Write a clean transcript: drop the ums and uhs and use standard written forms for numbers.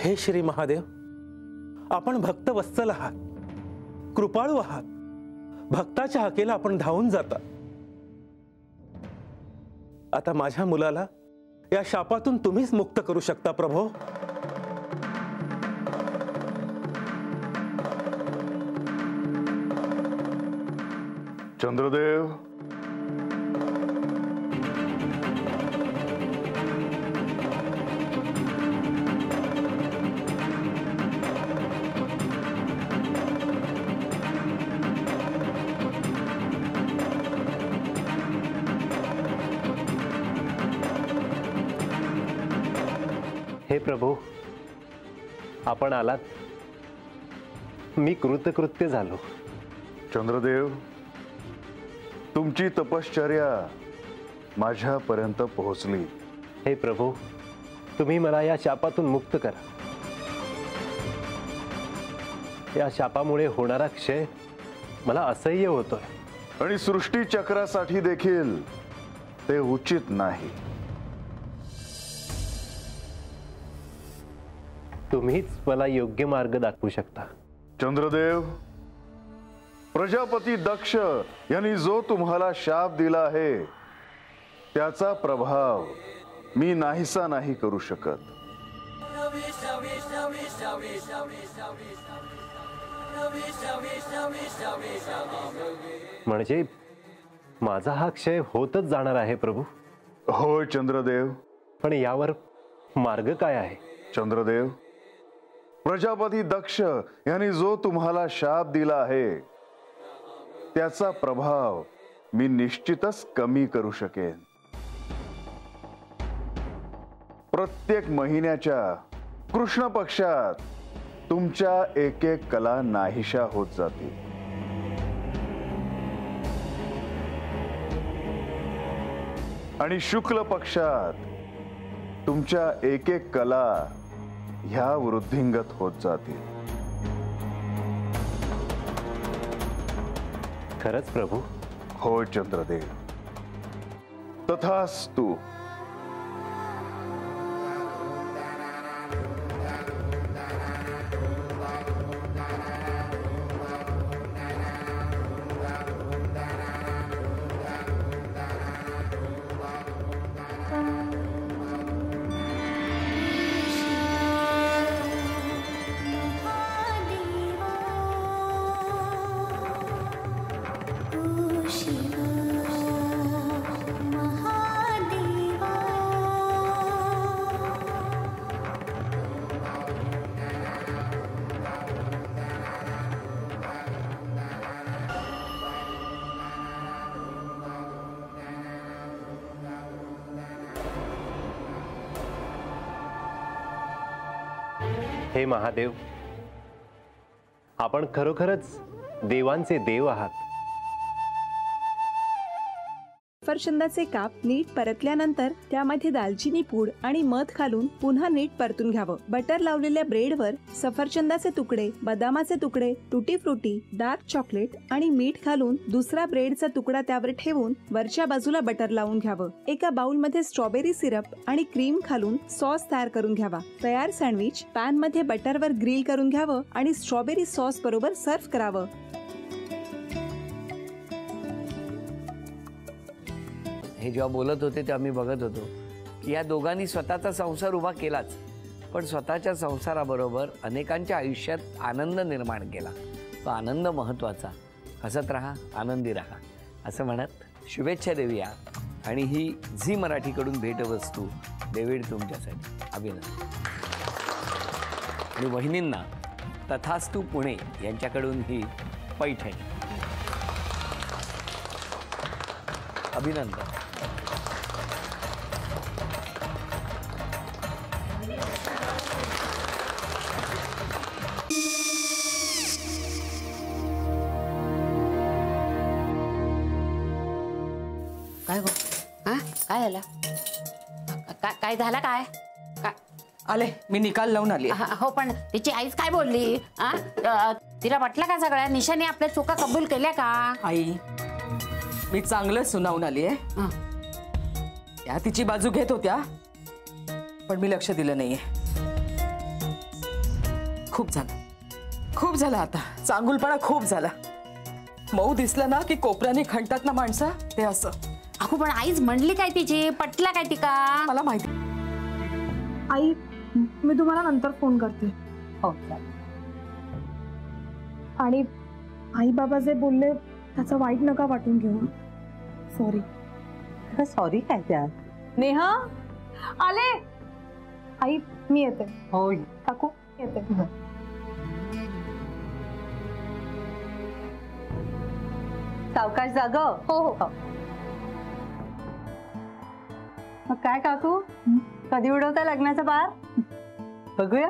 हे श्री महादेव, आपण भक्त वत्सल आहात, कृपाळू आहात. भक्ताच्या हाकेला आपण धावून जाता. आता माझ्या मुलाला या शापातून तुम्हीच मुक्त करू शकता प्रभो. चंद्रदेव, हे प्रभू, आपण आलात. मी कृतकृत्य झालो. चंद्रदेव, तुमची तपश्चर्या माझ्यापर्यंत पोहोचली. हे प्रभू, तुम्ही मला या शापातून मुक्त करा. या शापामुळे होणारा क्षय मला असह्य होतोय आणि सृष्टी चक्रासाठी देखील ते उचित नाही. तुम्हीच मला योग्य मार्ग दाखवू शकता. चंद्रदेव, प्रजापती दक्ष यांनी जो तुम्हाला शाप दिला आहे त्याचा प्रभाव मी नाहीसा नाही करू शकत. म्हणजे माझा हा क्षय होतच जाणार आहे प्रभू? होय चंद्रदेव. पण यावर मार्ग काय आहे? चंद्रदेव, प्रजापती दक्ष यांनी जो तुम्हाला शाप दिला आहे त्याचा प्रभाव मी निश्चितच कमी करू शकेन. प्रत्येक महिन्याच्या कृष्ण पक्षात तुमच्या एक एक कला नाहीशा होत जातील. आणि शुक्ल पक्षात तुमच्या एक एक कला ह्या वृद्धिंगत होत जातील. खरंच प्रभू? होय चंद्रदेव. तथास्तु. हे महादेव, आपण खरोखरच देवांचे देव आहात. सफरचंदाचे काप नीट परतल्यानंतर त्यामध्ये दालचिनी पूड आणि मध घालून पुन्हा नीट परतून घ्यावं. बटर लावलेल्या ब्रेडवर सफरचंदाचे तुकडे, बदामाचे तुकडे, टुटी फ्रुटी, डार्क चॉकलेट आणि मीठ घालून दुसरा ब्रेडचा तुकडा त्यावर ठेवून वरच्या बाजूला बटर लावून घ्यावं. एका बाउलमध्ये स्ट्रॉबेरी सिरप आणि क्रीम घालून सॉस तयार करून घ्यावा. तयार सँडविच पॅन मध्ये बटरवर ग्रिल करून घ्यावं आणि स्ट्रॉबेरी सॉस बरोबर सर्व्ह करावं. हे जेव्हा बोलत होते तेव्हा मी बघत होतो की या दोघांनी स्वतःचा संसार उभा केलाच, पण स्वतःच्या संसाराबरोबर अनेकांच्या आयुष्यात आनंद निर्माण केला. तो आनंद महत्त्वाचा. हसत राहा, आनंदी राहा असं म्हणत शुभेच्छा देऊया. आणि ही झी मराठीकडून भेटवस्तू डेव्हिड तुमच्यासाठी. अभिनंदन. आणि वहिनींना तथास्तु पुणे यांच्याकडून ही पैठणी. अभिनंदन. काय गो? हा काय झालं? काय झालं? काय आले मी निकाल लावून आली. हो पण तिची आईच काय बोलली? तिला वाटलं का सगळ्या निशाने आपल्या चुका कबूल केल्या का? आई मी चांगलं सुनावून आली आहे. त्या तिची बाजू घेत होत्या पण मी लक्ष दिलं नाहीये. खूप झालं आता. चांगुलपणा खूप झाला. मऊ दिसलं ना की कोपऱ्याने खणतात ना माणसं, ते असं. अगो पण आईच म्हणली काय तिची, पटला काय तिका? मला माहिती. आई, मी तुम्हाला नंतर फोन करते. हो. आणि आई बाबा जे बोलले त्याचं वाईट नका वाटून घेऊ. सॉरी. सॉरी काय त्यात? नेहा आले. आई मी येते. हो काकू येते. सावकाश जाग. हो हो. मग काय काकू, कधी उडवता लग्नाचा बार? बघूया.